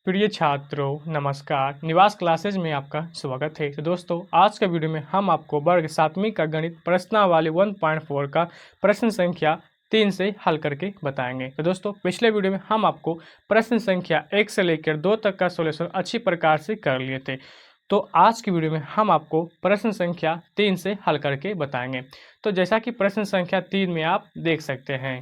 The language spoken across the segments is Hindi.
प्रिय छात्रों नमस्कार। निवास क्लासेज में आपका स्वागत है। तो दोस्तों आज का वीडियो में हम आपको वर्ग 7वीं का गणित प्रश्नावली 1.4 का प्रश्न संख्या 3 से हल करके बताएंगे। तो दोस्तों पिछले वीडियो में हम आपको प्रश्न संख्या 1 से लेकर 2 तक का सॉल्यूशन अच्छी प्रकार से कर लिए थे। तो आज की वीडियो में हम आपको प्रश्न संख्या 3 से हल करके बताएंगे। तो जैसा कि प्रश्न संख्या 3 में आप देख सकते हैं,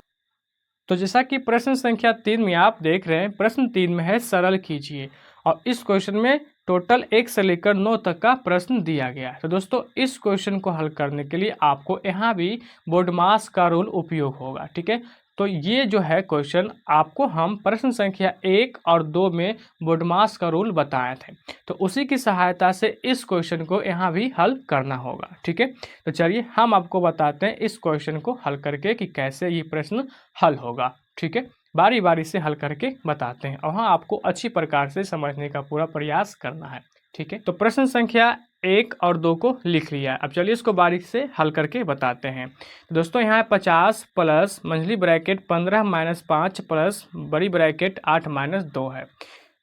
तो जैसा कि प्रश्न संख्या 3 में आप देख रहे हैं, प्रश्न 3 में है सरल कीजिए और इस क्वेश्चन में टोटल 1 से लेकर 9 तक का प्रश्न दिया गया है। तो दोस्तों इस क्वेश्चन को हल करने के लिए आपको यहाँ भी बोडमास का रूल उपयोग होगा, ठीक है। तो ये जो है क्वेश्चन आपको हम प्रश्न संख्या 1 और 2 में बोडमास का रूल बताए थे, तो उसी की सहायता से इस क्वेश्चन को यहाँ भी हल करना होगा, ठीक है। तो चलिए हम आपको बताते हैं इस क्वेश्चन को हल करके कि कैसे ये प्रश्न हल होगा, ठीक है। बारी बारी से हल करके बताते हैं और हाँ आपको अच्छी प्रकार से समझने का पूरा प्रयास करना है, ठीक है। तो प्रश्न संख्या 1 और 2 को लिख लिया है। अब चलिए इसको बारीक से हल करके बताते हैं। तो दोस्तों यहाँ 50 प्लस मंझली ब्रैकेट 15 माइनस 5 प्लस बड़ी ब्रैकेट 8 माइनस 2 है।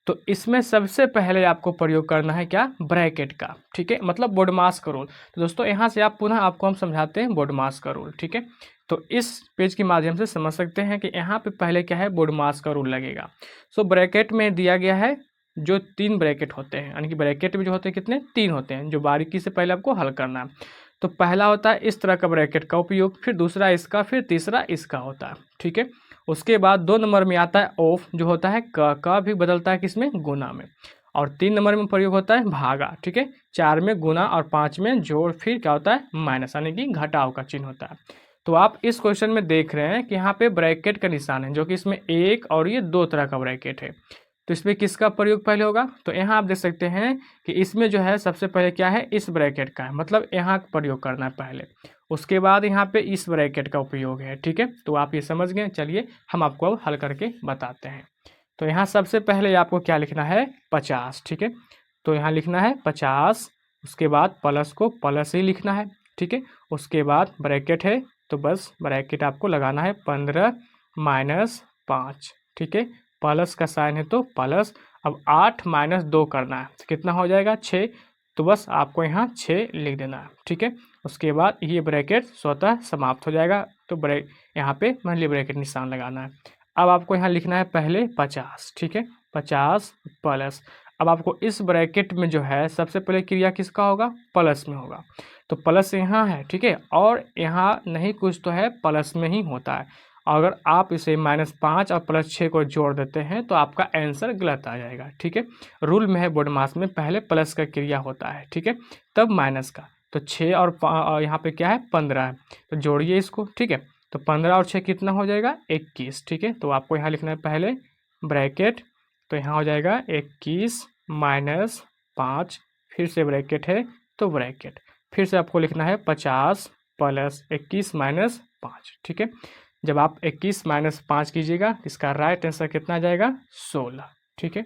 तो इसमें सबसे पहले आपको प्रयोग करना है क्या, ब्रैकेट का, ठीक है, मतलब बोडमास का रूल। तो दोस्तों यहाँ से आप पुनः आपको हम समझाते हैं बोडमास का रूल, ठीक है। तो इस पेज के माध्यम से समझ सकते हैं कि यहाँ पे पहले क्या है, बोडमास का रूल लगेगा। सो ब्रैकेट में दिया गया है जो 3 ब्रैकेट होते हैं, यानी कि ब्रैकेट में जो होते हैं कितने, 3 होते हैं, जो बारीकी से पहले आपको हल करना है। तो पहला होता है इस तरह का ब्रैकेट का उपयोग, फिर दूसरा इसका, फिर तीसरा इसका होता है, ठीक है। उसके बाद 2 नंबर में आता है ऑफ, जो होता है का भी बदलता है किसमें, गुना में। और 3 नंबर में प्रयोग होता है भागा, ठीक है। 4 में गुना और 5 में जोड़, फिर क्या होता है माइनस, यानी कि घटाव का चिन्ह होता है। तो आप इस क्वेश्चन में देख रहे हैं कि यहाँ पे ब्रैकेट का निशान है, जो कि इसमें एक और ये 2 तरह का ब्रैकेट है। तो इसमें किसका प्रयोग पहले होगा, तो यहाँ आप देख सकते हैं कि इसमें जो है सबसे पहले क्या है, इस ब्रैकेट का है, मतलब यहाँ प्रयोग करना है पहले, उसके बाद यहाँ पे इस ब्रैकेट का उपयोग है, ठीक है। तो आप ये समझ गए। चलिए हम आपको अब हल करके बताते हैं। तो यहाँ सबसे पहले आपको क्या लिखना है, 50, ठीक है। तो यहाँ लिखना है 50, उसके बाद प्लस को प्लस ही लिखना है, ठीक है। उसके बाद ब्रैकेट है, तो बस ब्रैकेट आपको लगाना है 15 माइनस 5, ठीक है। प्लस का साइन है तो प्लस। अब 8 माइनस 2 करना है, तो कितना हो जाएगा 6, तो बस आपको यहाँ 6 लिख देना है, ठीक है। उसके बाद ये ब्रैकेट स्वतः समाप्त हो जाएगा, तो यहाँ पे मंथली ब्रैकेट निशान लगाना है। अब आपको यहाँ लिखना है पहले 50, ठीक है, 50 प्लस। अब आपको इस ब्रैकेट में जो है सबसे पहले क्रिया किसका होगा, प्लस में होगा, तो प्लस यहाँ है, ठीक है, और यहाँ नहीं कुछ तो है, प्लस में ही होता है। अगर आप इसे -5 और +6 को जोड़ देते हैं तो आपका आंसर गलत आ जाएगा, ठीक है। रूल में है बोडमास में पहले प्लस का क्रिया होता है, ठीक है, तब माइनस का। तो 6 और यहाँ पे क्या है 15 है, तो जोड़िए इसको, ठीक है। तो 15 और 6 कितना हो जाएगा 21, ठीक है। तो आपको यहाँ लिखना है पहले ब्रैकेट, तो यहाँ हो जाएगा 21 माइनस 5, फिर से ब्रैकेट है तो ब्रैकेट, फिर से आपको लिखना है 50 प्लस 21 माइनस 5, ठीक है। जब आप 21 माइनस 5 कीजिएगा, इसका राइट आंसर कितना आ जाएगा 16, ठीक है।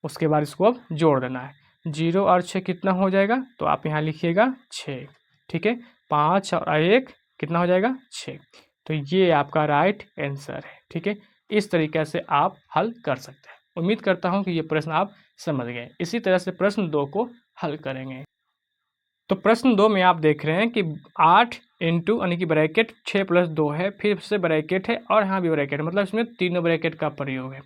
उसके बाद इसको अब जोड़ देना है, 0 और 6 कितना हो जाएगा, तो आप यहाँ लिखिएगा 6, ठीक है। 5 और 1 कितना हो जाएगा 6, तो ये आपका राइट आंसर है, ठीक है। इस तरीके से आप हल कर सकते हैं। उम्मीद करता हूँ कि ये प्रश्न आप समझ गए। इसी तरह से प्रश्न 2 को हल करेंगे। तो प्रश्न 2 में आप देख रहे हैं कि 8 इंटू यानी कि ब्रैकेट 6 + 2 है, फिर से ब्रैकेट है और यहाँ भी ब्रैकेट, मतलब इसमें तीनों ब्रैकेट का प्रयोग है।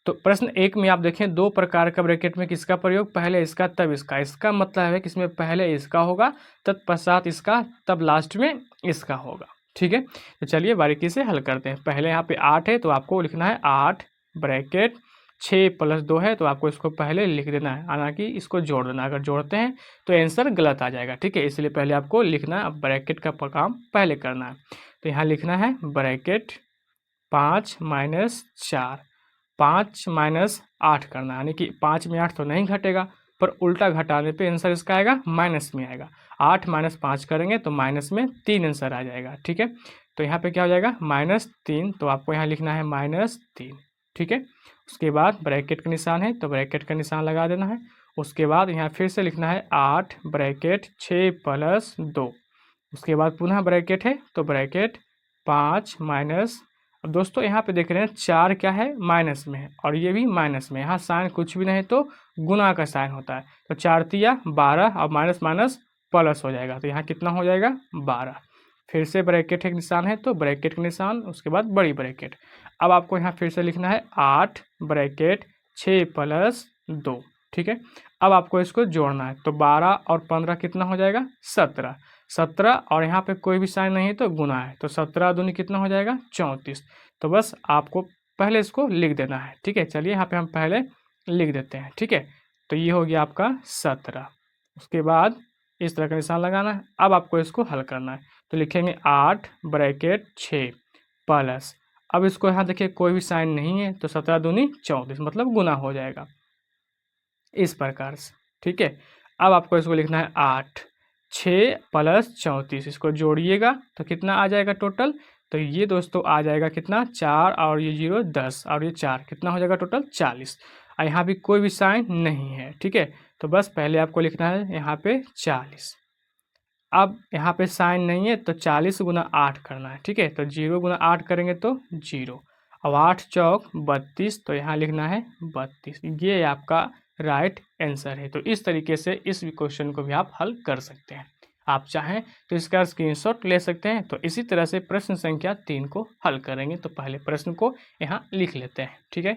तो प्रश्न 1 में आप देखें 2 प्रकार का ब्रैकेट में किसका प्रयोग, पहले इसका तब इसका। इसका मतलब है कि इसमें पहले इसका होगा, तत्पश्चात इसका, तब लास्ट में इसका होगा, ठीक है। तो चलिए बारीकी से हल करते हैं। पहले यहाँ पे 8 है तो आपको लिखना है 8 ब्रैकेट 6 + 2 है, तो आपको इसको पहले लिख देना है, हालांकि इसको जोड़ देना। अगर जोड़ते हैं तो आंसर गलत आ जाएगा, ठीक है, इसलिए पहले आपको लिखना है, अब ब्रैकेट का काम पहले करना है। तो यहाँ लिखना है ब्रैकेट 5 माइनस 4, 5 माइनस 8 करना है, यानी कि 5 में 8 तो नहीं घटेगा, पर उल्टा घटाने पे आंसर इसका आएगा माइनस में आएगा। 8 माइनस 5 करेंगे तो माइनस में 3 आंसर आ जाएगा, ठीक है। तो यहाँ पे क्या हो जाएगा -3, तो आपको यहाँ लिखना है -3, ठीक है। उसके बाद ब्रैकेट का निशान है तो ब्रैकेट का निशान लगा देना है। उसके बाद यहाँ फिर से लिखना है 8 ब्रैकेट 6 + 2, उसके बाद पुनः ब्रैकेट है तो ब्रैकेट 5 माइनस अब दोस्तों यहाँ पे देख रहे हैं 4 क्या है, माइनस में है और ये भी माइनस में। यहाँ साइन कुछ भी नहीं तो गुना का साइन होता है। तो 4 तिया 12 और माइनस माइनस प्लस हो जाएगा। तो यहाँ कितना हो जाएगा, 12। फिर से ब्रैकेट एक निशान है तो ब्रैकेट का निशान, उसके बाद बड़ी ब्रैकेट। अब आपको यहाँ फिर से लिखना है 8 ब्रैकेट 6 प्लस 2। ठीक है, अब आपको इसको जोड़ना है। तो 12 और 15 कितना हो जाएगा, 17। 17 और यहाँ पे कोई भी साइन नहीं है तो गुना है। तो 17 दूनी कितना हो जाएगा, 34। तो बस आपको पहले इसको लिख देना है। ठीक है, चलिए यहाँ पे हम पहले लिख देते हैं। ठीक है, तो ये हो गया आपका 17। उसके बाद इस तरह का निशान लगाना है। अब आपको इसको हल करना है। तो लिखेंगे 8 ब्रैकेट 6 प्लस, अब इसको यहाँ देखिए कोई भी साइन नहीं है तो 17 दूनी 34 मतलब गुना हो जाएगा इस प्रकार से। ठीक है, अब आपको इसको लिखना है 8 6 प्लस 34, इसको जोड़िएगा तो कितना आ जाएगा टोटल। तो ये दोस्तों आ जाएगा कितना, 4 और ये 0 10 और ये 4 कितना हो जाएगा टोटल 40। और यहाँ भी कोई भी साइन नहीं है। ठीक है, तो बस पहले आपको लिखना है यहाँ पे 40। अब यहाँ पे साइन नहीं है तो 40 गुना 8 करना है। ठीक है, तो 0 गुना 8 करेंगे तो 0। अब 8 चौक 32, तो यहाँ लिखना है 32। ये आपका राइट आंसर है। तो इस तरीके से इस क्वेश्चन को भी आप हल कर सकते हैं। आप चाहें तो इसका स्क्रीनशॉट ले सकते हैं। तो इसी तरह से प्रश्न संख्या 3 को हल करेंगे। तो पहले प्रश्न को यहाँ लिख लेते हैं। ठीक है,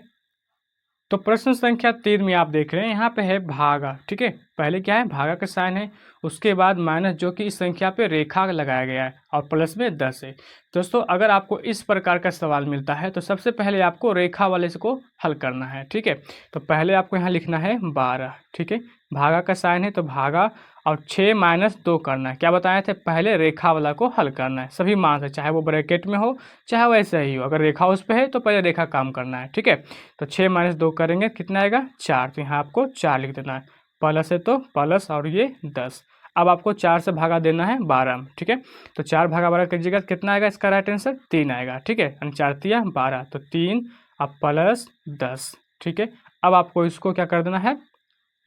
तो प्रश्न संख्या 3 में आप देख रहे हैं यहाँ पे है भागा। ठीक है, पहले क्या है, भागा का साइन है, उसके बाद माइनस जो कि इस संख्या पे रेखा लगाया गया है और प्लस में 10 है। दोस्तों अगर आपको इस प्रकार का सवाल मिलता है तो सबसे पहले आपको रेखा वाले से को हल करना है। ठीक है, तो पहले आपको यहाँ लिखना है 12। ठीक है, भागा का साइन है तो भागा और 6 माइनस 2 करना है। क्या बताए थे, पहले रेखा वाला को हल करना है सभी मान से, चाहे वो ब्रैकेट में हो चाहे वैसे ही हो। अगर रेखा उस पर है तो पहले रेखा काम करना है। ठीक है, तो 6 माइनस 2 करेंगे कितना आएगा, 4। तो यहाँ आपको 4 लिख देना है। प्लस है तो प्लस और ये 10। अब आपको 4 से भागा देना है 12 में। ठीक है, तो 4 भागा 12 कीजिएगा कितना आएगा, इसका राइट आंसर 3 आएगा। ठीक है, 4 तिया 12, तो 3 अब प्लस 10। ठीक है, अब आपको इसको क्या कर देना है,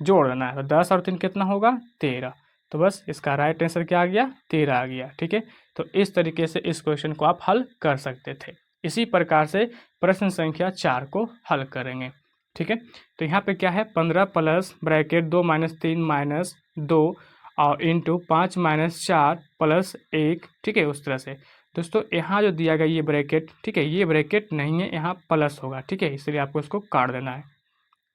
जोड़ देना है। तो 10 और 3 कितना होगा, 13। तो बस इसका राइट आंसर क्या आ गया, 13 आ गया। ठीक है, तो इस तरीके से इस क्वेश्चन को आप हल कर सकते थे। इसी प्रकार से प्रश्न संख्या 4 को हल करेंगे। ठीक है, तो यहाँ पे क्या है, 15 प्लस ब्रैकेट 2 माइनस 3 माइनस 2 और इंटू 5 माइनस 4 प्लस 1। ठीक है, उस तरह से दोस्तों यहाँ जो दिया गया ये ब्रैकेट, ठीक है, ये ब्रैकेट नहीं है, यहाँ प्लस होगा। ठीक है, इसलिए आपको इसको काट देना है।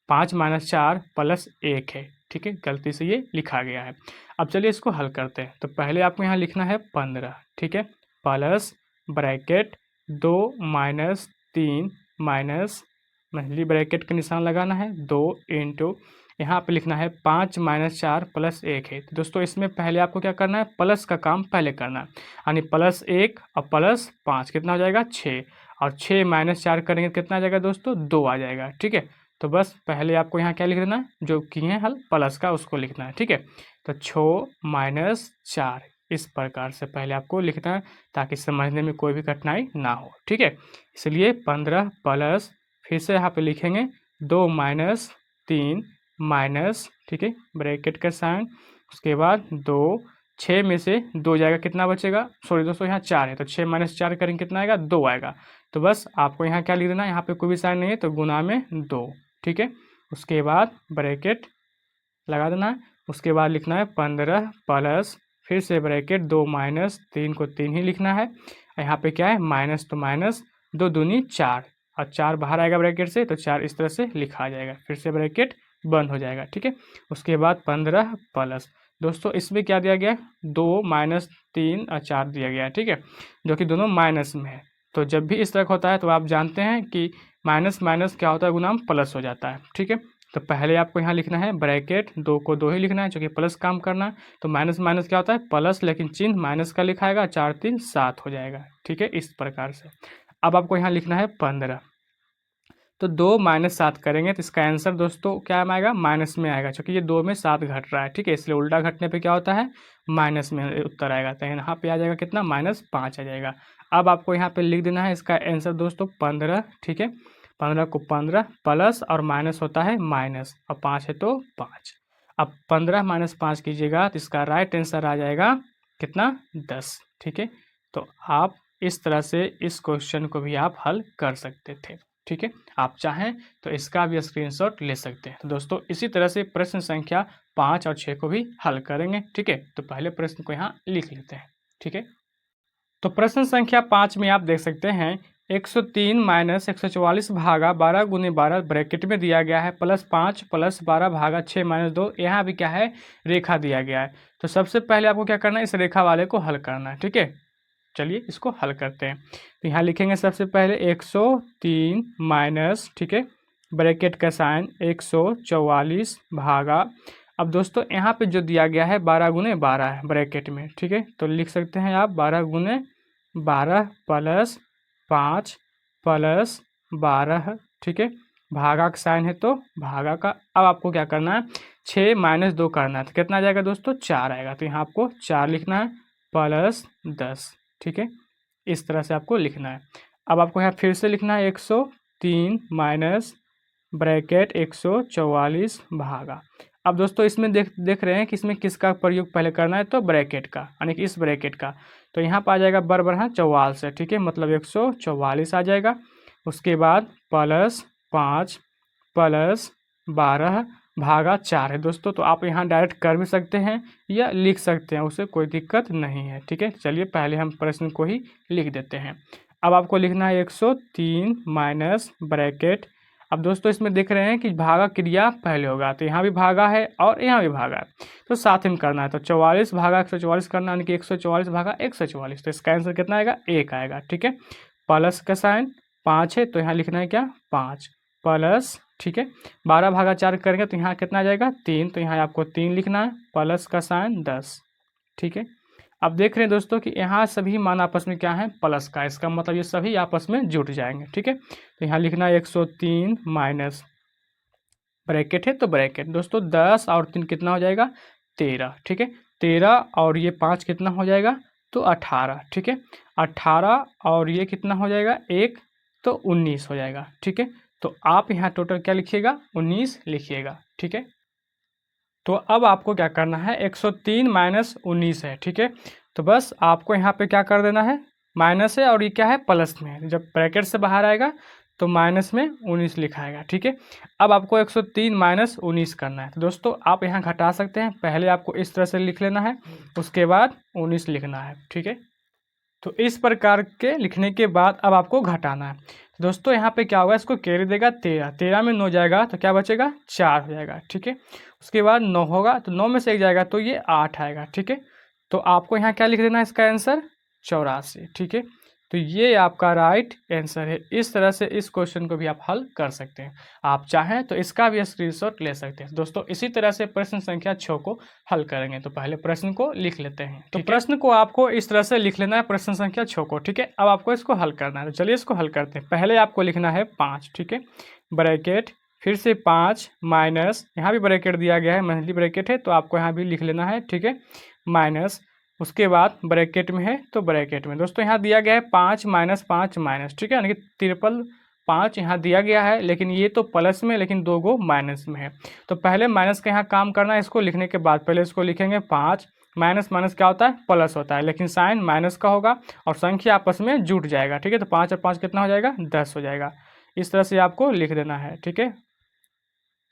5 माइनस 4 प्लस 1 है। ठीक है, गलती से ये लिखा गया है। अब चलिए इसको हल करते हैं। तो पहले आपको यहाँ लिखना है 15। ठीक है, प्लस ब्रैकेट 2 माइनस 3 माइनस पहली ब्रैकेट का निशान लगाना है 2 इंटू यहाँ पे लिखना है 5 माइनस 4 प्लस 1 है। तो दोस्तों इसमें पहले आपको क्या करना है, प्लस का काम पहले करना है, यानी प्लस 1 और प्लस 5 कितना हो जाएगा, 6। और 6 माइनस 4 करेंगे कितना आ जाएगा दोस्तों, 2 आ जाएगा। ठीक है, तो बस पहले आपको यहाँ क्या लिख देना है, जो किए हैं हल प्लस का उसको लिखना है। ठीक है, तो 6 माइनस 4 इस प्रकार से पहले आपको लिखना है ताकि समझने में कोई भी कठिनाई ना हो। ठीक है, इसलिए 15 प्लस फिर से यहाँ पे लिखेंगे 2 माइनस 3 माइनस, ठीक है, ब्रैकेट का साइन, उसके बाद 2, 6 में से 2 जाएगा कितना बचेगा, सॉरी दोस्तों यहाँ 4 है तो 6 माइनस 4 करेंगे कितना आएगा, 2 आएगा। तो बस आपको यहाँ क्या लिख देना है, यहाँ पे कोई भी साइन नहीं है तो गुना में 2। ठीक है, उसके बाद ब्रैकेट लगा देना है। उसके बाद लिखना है 15 प्लस फिर से ब्रैकेट 2 माइनस 3 को 3 ही लिखना है। यहाँ पे क्या है, माइनस तो माइनस 2 दूनी 4 और 4 बाहर आएगा ब्रैकेट से तो 4 इस तरह से लिखा जाएगा, फिर से ब्रैकेट बंद हो जाएगा। ठीक है, उसके बाद 15 प्लस दोस्तों इसमें क्या दिया गया, 2 माइनस 3 और 4 दिया गया है। ठीक है, जो कि दोनों माइनस में है। तो जब भी इस तरह होता है तो आप जानते हैं कि माइनस माइनस क्या होता है, गुना प्लस हो जाता है। ठीक है, तो पहले आपको यहाँ लिखना है ब्रैकेट 2 को 2 ही लिखना है जो कि प्लस काम करना है। तो माइनस माइनस क्या होता है, प्लस, लेकिन चिन्ह माइनस का लिखाएगा, 4 3 7 हो जाएगा। ठीक है, इस प्रकार से अब आपको यहाँ लिखना है 15। तो 2 माइनस 7 करेंगे तो इसका आंसर दोस्तों क्या आएगा, माइनस में आएगा, क्योंकि ये 2 में 7 घट रहा है। ठीक है, इसलिए उल्टा घटने पे क्या होता है, माइनस में उत्तर आएगा। तो यहाँ पे आ जाएगा कितना, -5 आ जाएगा। अब आपको यहाँ पे लिख देना है इसका आंसर दोस्तों 15। ठीक है, 15 को 15 प्लस और माइनस होता है माइनस, और 5 है तो 5। अब 15 माइनस 5 कीजिएगा तो इसका राइट आंसर आ जाएगा कितना, 10। ठीक है, तो आप इस तरह से इस क्वेश्चन को भी आप हल कर सकते थे। ठीक है, आप चाहें तो इसका भी स्क्रीनशॉट ले सकते हैं। तो दोस्तों इसी तरह से प्रश्न संख्या 5 और 6 को भी हल करेंगे। ठीक है, तो पहले प्रश्न को यहाँ लिख लेते हैं। ठीक है, तो प्रश्न संख्या 5 में आप देख सकते हैं 103 माइनस 144 भागा 12 गुने 12 ब्रैकेट में दिया गया है प्लस 5 प्लस 12 भागा 6 माइनस 2। यहाँ भी क्या है, रेखा दिया गया है। तो सबसे पहले आपको क्या करना है, इस रेखा वाले को हल करना है। ठीक है, चलिए इसको हल करते हैं। तो यहाँ लिखेंगे सबसे पहले 103 माइनस, ठीक है, ब्रैकेट का साइन 144 भागा, अब दोस्तों यहाँ पे जो दिया गया है 12 गुने 12 है ब्रैकेट में। ठीक है, तो लिख सकते हैं आप 12 गुने 12 प्लस 5 प्लस 12। ठीक है, भागा का साइन है तो भागा का। अब आपको क्या करना है, 6 माइनस 2 करना है। तो कितना आ जाएगा दोस्तों, 4 आएगा। तो यहाँ आपको 4 लिखना है प्लस 10। ठीक है, इस तरह से आपको लिखना है। अब आपको यहाँ फिर से लिखना है 103 माइनस ब्रैकेट 144 भागा। अब दोस्तों इसमें देख रहे हैं कि इसमें किसका प्रयोग पहले करना है, तो ब्रैकेट का, यानी कि इस ब्रैकेट का। तो यहाँ पर आ जाएगा बराबर 44 से। ठीक है, मतलब 144 आ जाएगा। उसके बाद प्लस 5 प्लस 12 भागा 4 है दोस्तों। तो आप यहाँ डायरेक्ट कर भी सकते हैं या लिख सकते हैं, उससे कोई दिक्कत नहीं है। ठीक है, चलिए पहले हम प्रश्न को ही लिख देते हैं। अब आपको लिखना है 103 माइनस ब्रैकेट। अब दोस्तों इसमें देख रहे हैं कि भागा क्रिया पहले होगा, तो यहाँ भी भागा है और यहाँ भी भागा है, तो साथ में करना है। तो 44 भागा 144 करना, यानी कि 144 भागा 144। तो इसका आंसर कितना आएगा, 1 आएगा। ठीक है, प्लस का साइन 5 है, तो यहाँ लिखना है क्या, 5 प्लस, ठीक है, 12 भागा 4 करेंगे तो यहाँ कितना आ जाएगा, 3। तो यहाँ आपको 3 लिखना है प्लस का साइन 10। ठीक है, अब देख रहे हैं दोस्तों कि यहाँ सभी मान आपस में क्या है, प्लस का, इसका मतलब ये सभी आपस में जुड़ जाएंगे। ठीक है, तो यहाँ लिखना है 103 माइनस ब्रैकेट है तो ब्रैकेट दोस्तों 10 और 3 कितना हो जाएगा, 13। ठीक है, 13 और ये 5 कितना हो जाएगा, तो 18। ठीक है, 18 और ये कितना हो जाएगा, 1, तो 19 हो जाएगा। ठीक है, तो आप यहाँ टोटल क्या लिखिएगा, 19 लिखिएगा। ठीक है, तो अब आपको क्या करना है, 103 माइनस 19 है। ठीक है, तो बस आपको यहाँ पे क्या कर देना है, माइनस है और ये क्या है, प्लस में है। जब ब्रैकेट से बाहर आएगा तो माइनस में 19 लिखाएगा। ठीक है, अब आपको 103 माइनस 19 करना है। तो दोस्तों आप यहाँ घटा सकते हैं, पहले आपको इस तरह से लिख लेना है, उसके बाद 19 लिखना है। ठीक है, तो इस प्रकार के लिखने के बाद अब आपको घटाना है। दोस्तों यहाँ पे क्या होगा, इसको कैरी देगा 13, 13 में 9 जाएगा तो क्या बचेगा, 4 हो जाएगा। ठीक है, उसके बाद 9 होगा तो 9 में से 1 जाएगा तो ये 8 आएगा। ठीक है, तो आपको यहाँ क्या लिख देना है, इसका आंसर 84। ठीक है, तो ये आपका राइट आंसर है। इस तरह से इस क्वेश्चन को भी आप हल कर सकते हैं। आप चाहें तो इसका भी स्क्रीनशॉट ले सकते हैं। दोस्तों इसी तरह से प्रश्न संख्या 6 को हल करेंगे। तो पहले प्रश्न को लिख लेते हैं। तो प्रश्न को आपको इस तरह से लिख लेना है, प्रश्न संख्या 6 को। ठीक है, अब आपको इसको हल करना है। तो चलिए इसको हल करते हैं। पहले आपको लिखना है 5, ठीक है, ब्रैकेट, फिर से 5 माइनस, यहाँ भी ब्रैकेट दिया गया है, मंथली ब्रैकेट है तो आपको यहाँ भी लिख लेना है। ठीक है, माइनस, उसके बाद ब्रैकेट में है तो ब्रैकेट में दोस्तों यहाँ दिया गया है 5 माइनस 5 माइनस। ठीक है, यानी कि 5 यहाँ दिया गया है, लेकिन ये तो प्लस में, लेकिन 2 गो माइनस में है। तो पहले माइनस का यहाँ काम करना है। इसको लिखने के बाद पहले इसको लिखेंगे 5 माइनस, माइनस क्या होता है, प्लस होता है, लेकिन साइन माइनस का होगा और संख्या आपस में जुट जाएगा। ठीक है, तो 5 और 5 कितना हो जाएगा, 10 हो जाएगा। इस तरह से आपको लिख देना है। ठीक है,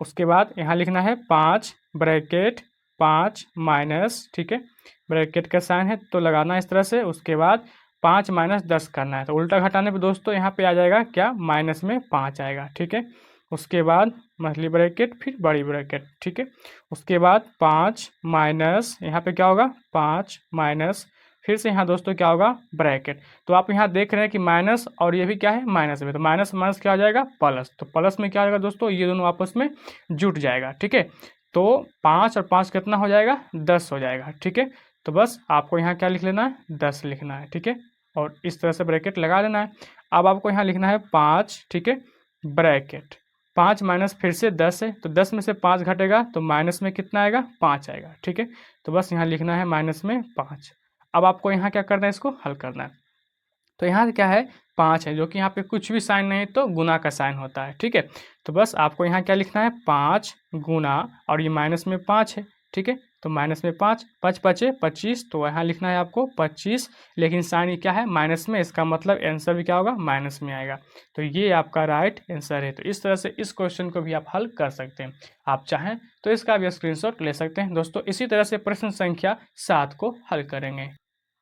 उसके बाद यहाँ लिखना है 5 ब्रैकेट 5 माइनस, ठीक है, ब्रैकेट का साइन है तो लगाना है इस तरह से। उसके बाद 5 माइनस 10 करना है, तो उल्टा घटाने पे दोस्तों यहाँ पे आ जाएगा क्या, माइनस में 5 आएगा। ठीक है, उसके बाद मंथली ब्रैकेट, फिर बड़ी ब्रैकेट। ठीक है, उसके बाद 5 माइनस, यहाँ पे क्या होगा, 5 माइनस, फिर से यहाँ दोस्तों क्या होगा, ब्रैकेट। तो आप यहाँ देख रहे हैं कि माइनस और ये भी क्या है, माइनस में, तो माइनस माइनस क्या हो जाएगा, प्लस। तो प्लस में क्या हो जाएगा दोस्तों, ये दोनों आपस में जुट जाएगा। ठीक है, तो 5 और 5 कितना हो जाएगा, 10 हो जाएगा। ठीक है, तो बस आपको यहाँ क्या लिख लेना है, 10 लिखना है। ठीक है, और इस तरह से ब्रैकेट लगा देना है। अब आपको यहाँ लिखना है 5, ठीक है, ब्रैकेट 5 माइनस, फिर से 10 है तो 10 में से 5 घटेगा तो माइनस में कितना आएगा, 5 आएगा। ठीक है, तो बस यहाँ लिखना है माइनस में 5। अब आपको यहाँ क्या करना है, इसको हल करना है। तो यहाँ क्या है, 5 है, जो कि यहाँ पे कुछ भी साइन नहीं तो गुना का साइन होता है। ठीक है, तो बस आपको यहाँ क्या लिखना है, 5 गुना, और ये माइनस में 5 है ठीक है। तो माइनस में 5, 5 पचे 25, तो यहाँ लिखना है आपको 25, लेकिन साइन क्या है माइनस में, इसका मतलब आंसर भी क्या होगा माइनस में आएगा। तो ये आपका राइट आंसर है। तो इस तरह से इस क्वेश्चन को भी आप हल कर सकते हैं। आप चाहें तो इसका भी स्क्रीनशॉट ले सकते हैं। दोस्तों इसी तरह से प्रश्न संख्या 7 को हल करेंगे।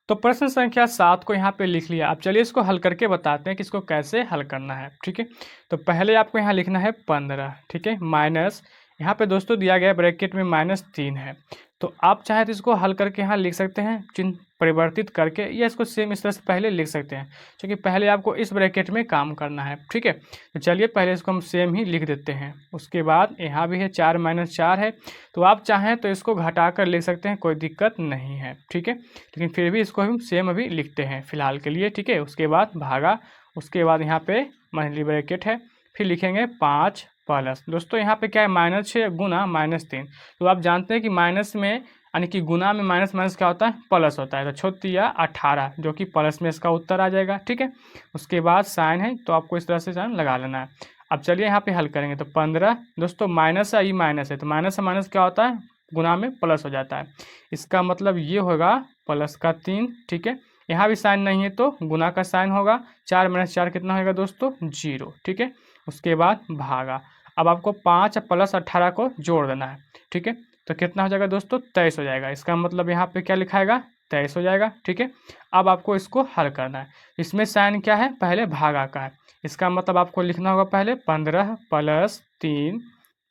तो प्रश्न संख्या 7 को यहाँ पे लिख लिया। अब चलिए इसको हल करके बताते हैं कि इसको कैसे हल करना है। ठीक है, तो पहले आपको यहाँ लिखना है 15, ठीक है, माइनस यहाँ पे दोस्तों दिया गया ब्रैकेट में -3 है। तो आप चाहे तो इसको हल करके यहाँ लिख सकते हैं चिन्ह परिवर्तित करके, या इसको सेम इस तरह से पहले लिख सकते हैं, क्योंकि पहले आपको इस ब्रैकेट में काम करना है। ठीक है, तो चलिए पहले इसको हम सेम ही लिख देते हैं। उसके बाद यहाँ भी है 4 - 4 है, तो आप चाहें तो इसको घटा कर लिख सकते हैं, कोई दिक्कत नहीं है। ठीक है, लेकिन फिर भी इसको हम सेम अभी लिखते हैं फिलहाल के लिए। ठीक है, उसके बाद भागा, उसके बाद यहाँ पे मंथली ब्रैकेट है, फिर लिखेंगे 5 प्लस, दोस्तों यहाँ पे क्या है -6 गुना -3। तो आप जानते हैं कि माइनस में यानी कि गुना में माइनस माइनस क्या होता है प्लस होता है। तो 36 जो कि प्लस में इसका उत्तर आ जाएगा। ठीक है, उसके बाद साइन है, तो आपको इस तरह से साइन लगा लेना है। अब चलिए यहाँ पे हल करेंगे। तो 15 दोस्तों माइनस है, ये माइनस है, तो माइनस से माइनस क्या होता है गुना में प्लस हो जाता है। इसका मतलब ये होगा प्लस का 3। ठीक है, यहाँ भी साइन नहीं है तो गुना का साइन होगा। 4 - 4 कितना होगा दोस्तों 0। ठीक है, उसके बाद भागा। अब आपको 5 + 18 को जोड़ देना है। ठीक है, तो कितना हो जाएगा दोस्तों 23 हो जाएगा। इसका मतलब यहाँ पे क्या लिखाएगा 23 हो जाएगा। ठीक है, अब आपको इसको हल करना है। इसमें साइन क्या है पहले भागा का है, इसका मतलब आपको लिखना होगा पहले 15 + 3,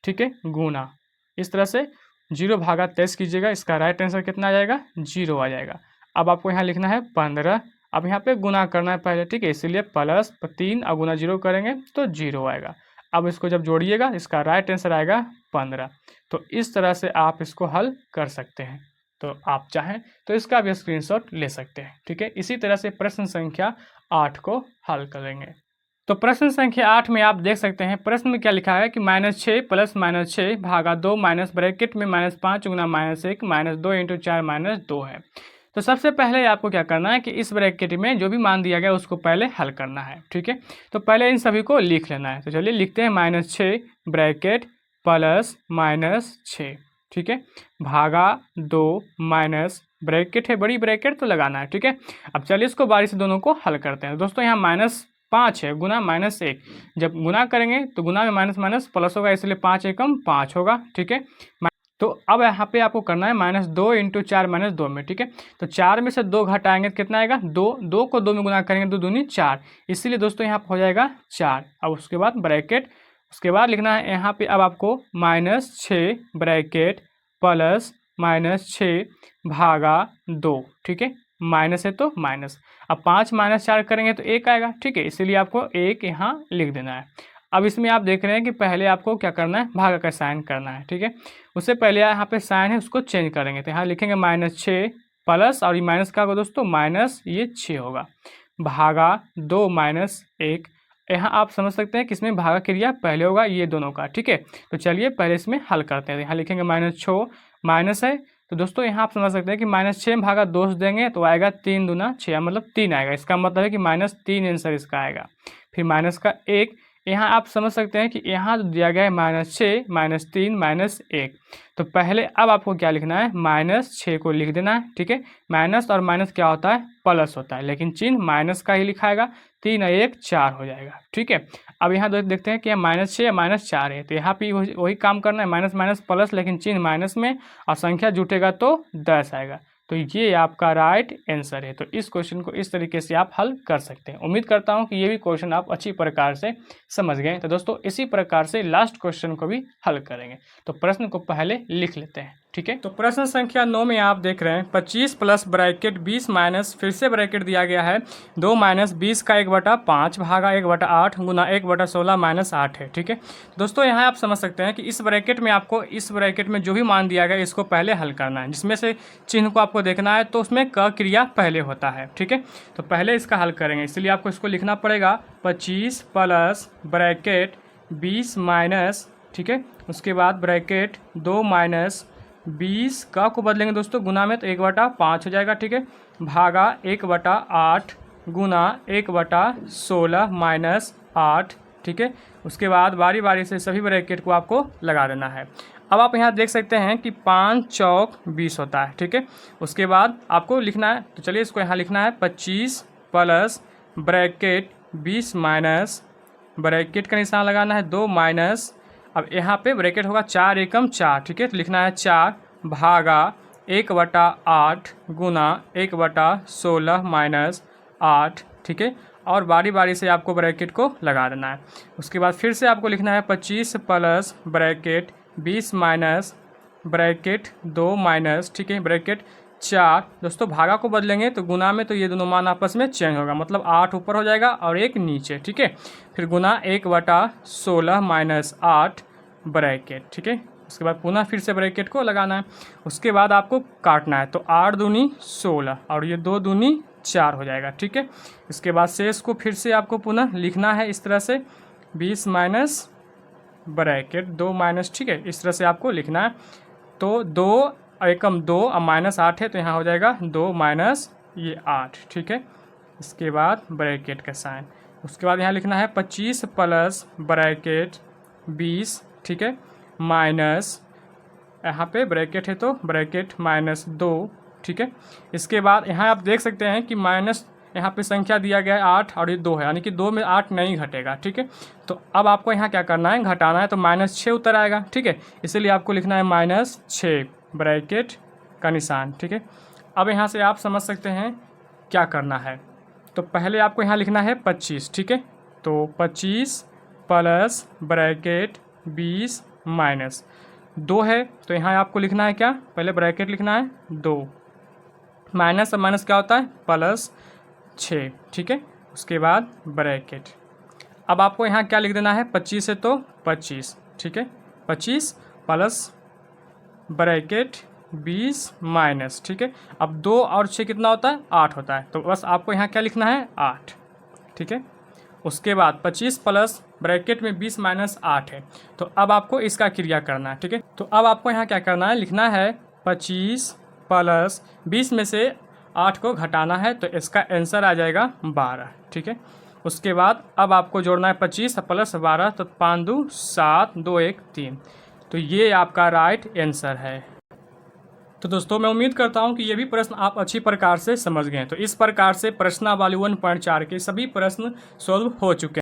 ठीक है, गुना, इस तरह से 0/23 कीजिएगा। इसका राइट आंसर कितना आ जाएगा 0 आ जाएगा। अब आपको यहाँ लिखना है 15, अब यहाँ पे गुना करना है पहले। ठीक है, इसीलिए +3 और गुना 0 करेंगे तो 0 आएगा। अब इसको जब जोड़िएगा इसका राइट आंसर आएगा 15। तो इस तरह से आप इसको हल कर सकते हैं। तो आप चाहें तो इसका भी स्क्रीनशॉट ले सकते हैं। ठीक है, इसी तरह से प्रश्न संख्या 8 को हल करेंगे। तो प्रश्न संख्या 8 में आप देख सकते हैं, प्रश्न में क्या लिखा है कि -6 + -6 भागा 2 माइनस ब्रैकेट में -5 गुना -1 -2 × 4 -2 है। तो सबसे पहले आपको क्या करना है कि इस ब्रैकेट में जो भी मान दिया गया उसको पहले हल करना है। ठीक है, तो पहले इन सभी को लिख लेना है। तो चलिए लिखते हैं -6 ब्रैकेट प्लस -6, ठीक है, भागा 2 माइनस ब्रैकेट है बड़ी ब्रैकेट तो लगाना है। ठीक है, अब चलिए इसको बारी से दोनों को हल करते हैं। दोस्तों यहाँ -5 है गुना -1, जब गुना करेंगे तो गुना में माइनस माइनस प्लस होगा, इसलिए 5 एकम 5 होगा। ठीक है, तो अब यहाँ पे आपको करना है -2 × 4 -2 में। ठीक है, तो 4 में से 2 घटाएंगे तो कितना आएगा 2, 2 को 2 में गुना करेंगे तो 2 दूनी 4, इसलिए दोस्तों यहाँ हो जाएगा 4। अब उसके बाद ब्रैकेट, उसके बाद लिखना है यहाँ पे अब आपको -6 ब्रैकेट प्लस -6 भागा 2। ठीक है, माइनस है तो माइनस, अब 5 - 4 करेंगे तो 1 आएगा। ठीक है, इसीलिए आपको 1 यहाँ लिख देना है। अब इसमें आप देख रहे हैं कि पहले आपको क्या करना है भागा का साइन करना है। ठीक है, उससे पहले यहाँ पे साइन है उसको चेंज करेंगे, तो यहाँ लिखेंगे -6 प्लस, और ये माइनस का होगा दोस्तों माइनस ये 6 होगा, भागा 2 -1। यहाँ आप समझ सकते हैं कि इसमें भागा क्रिया पहले होगा ये दोनों का। ठीक है, तो चलिए पहले इसमें हल करते हैं। यहाँ लिखेंगे -6 माइनस है, तो दोस्तों यहाँ आप समझ सकते हैं कि -6 में भागा 2 देंगे तो आएगा 3 दूना 6, मतलब 3 आएगा। इसका मतलब है कि -3 आंसर इसका आएगा। फिर माइनस का 1, यहाँ आप समझ सकते हैं कि यहाँ जो दिया गया है -6 -3 -1, तो पहले अब आपको क्या लिखना है -6 को लिख देना है। ठीक है, माइनस और माइनस क्या होता है प्लस होता है, लेकिन चिन्ह माइनस का ही लिखाएगा। 3 और 1 4 हो जाएगा। ठीक है, अब यहाँ देखते हैं कि -6 या -4 है, तो यहाँ पे वही काम करना है, माइनस माइनस प्लस, लेकिन चिन्ह माइनस में और संख्या जुटेगा तो 10 आएगा। तो ये आपका राइट आंसर है। तो इस क्वेश्चन को इस तरीके से आप हल कर सकते हैं। उम्मीद करता हूं कि ये भी क्वेश्चन आप अच्छी प्रकार से समझ गए। तो दोस्तों इसी प्रकार से लास्ट क्वेश्चन को भी हल करेंगे। तो प्रश्न को पहले लिख लेते हैं। ठीक है, तो प्रश्न संख्या 9 में आप देख रहे हैं 25 प्लस ब्रैकेट 20 माइनस, फिर से ब्रैकेट दिया गया है 2 माइनस 20 का 1/5 भागा 1/8 गुना 1/16 माइनस 8 है। ठीक है, दोस्तों यहाँ आप समझ सकते हैं कि इस ब्रैकेट में आपको इस ब्रैकेट में जो भी मान दिया गया इसको पहले हल करना है, जिसमें से चिन्ह को आपको देखना है तो उसमें क क्रिया पहले होता है। ठीक है, तो पहले इसका हल करेंगे, इसलिए आपको इसको लिखना पड़ेगा 25 प्लस ब्रैकेट 20 माइनस, ठीक है, उसके बाद ब्रैकेट 2 माइनस 20 का को बदलेंगे दोस्तों गुना में तो 1/5 हो जाएगा। ठीक है, भागा 1/8 गुना 1/16 माइनस 8। ठीक है, उसके बाद बारी बारी से सभी ब्रैकेट को आपको लगा देना है। अब आप यहाँ देख सकते हैं कि 5 चौक 20 होता है, ठीक है। उसके बाद आपको लिखना है, तो चलिए इसको यहाँ लिखना है 25 प्लस ब्रैकेट 20 माइनस ब्रैकेट का निशान लगाना है 2 माइनस, अब यहाँ पे ब्रैकेट होगा 4 एकम 4, ठीक है। तो लिखना है 4 भागा 1/8 गुना 1/16 माइनस 8, ठीक है। और बारी बारी से आपको ब्रैकेट को लगा देना है। उसके बाद फिर से आपको लिखना है 25 plus bracket 20 minus bracket 2 minus, ठीक है, ब्रैकेट 4। दोस्तों भागा को बदलेंगे तो गुना में तो ये दोनों मान आपस में चेंज होगा, मतलब 8 ऊपर हो जाएगा और 1 नीचे, ठीक है। फिर गुना 1/16 माइनस 8 ब्रैकेट, ठीक है। उसके बाद पुनः फिर से ब्रैकेट को लगाना है। उसके बाद आपको काटना है, तो 8 दूनी 16 और ये 2 दूनी 4 हो जाएगा, ठीक है। इसके बाद शेष को फिर से आपको पुनः लिखना है इस तरह से 20 माइनस ब्रैकेट 2 माइनस, ठीक है, इस तरह से आपको लिखना है। तो 2 एकम 2 और माइनस 8 है, तो यहाँ हो जाएगा 2 माइनस ये 8, ठीक है। इसके बाद ब्रैकेट का साइन, उसके बाद यहाँ लिखना है 25 प्लस ब्रैकेट 20, ठीक है, माइनस यहाँ पे ब्रैकेट है तो ब्रैकेट माइनस 2, ठीक है। इसके बाद यहाँ आप देख सकते हैं कि माइनस यहाँ पे संख्या दिया गया है 8 और ये 2 है, यानी कि 2 में 8 नहीं घटेगा, ठीक है। तो अब आपको यहाँ क्या करना है, घटाना है, तो -6 उतर आएगा, ठीक है। इसीलिए आपको लिखना है -6 ब्रैकेट का निशान, ठीक है। अब यहाँ से आप समझ सकते हैं क्या करना है। तो पहले आपको यहाँ लिखना है 25, ठीक है। तो 25 प्लस ब्रैकेट 20 माइनस 2 है, तो यहाँ आपको लिखना है क्या, पहले ब्रैकेट लिखना है 2 माइनस, अब माइनस क्या होता है प्लस 6, ठीक है। उसके बाद ब्रैकेट, अब आपको यहाँ क्या लिख देना है 25 है तो 25, ठीक है, 25 प्लस ब्रैकेट 20 माइनस, ठीक है। अब 2 और 6 कितना होता है 8 होता है, तो बस आपको यहाँ क्या लिखना है 8, ठीक है। उसके बाद 25 प्लस ब्रैकेट में 20 माइनस 8 है, तो अब आपको इसका क्रिया करना है, ठीक है। तो अब आपको यहाँ क्या करना है, लिखना है 25 प्लस 20 में से 8 को घटाना है, तो इसका आंसर आ जाएगा 12, ठीक है। उसके बाद अब आपको जोड़ना है 25 प्लस 12, तो 5 2 7 2 1 3, तो ये आपका राइट आंसर है। तो दोस्तों मैं उम्मीद करता हूं कि ये भी प्रश्न आप अच्छी प्रकार से समझ गए। तो इस प्रकार से प्रश्नावली 1.4 के सभी प्रश्न सॉल्व हो चुके हैं।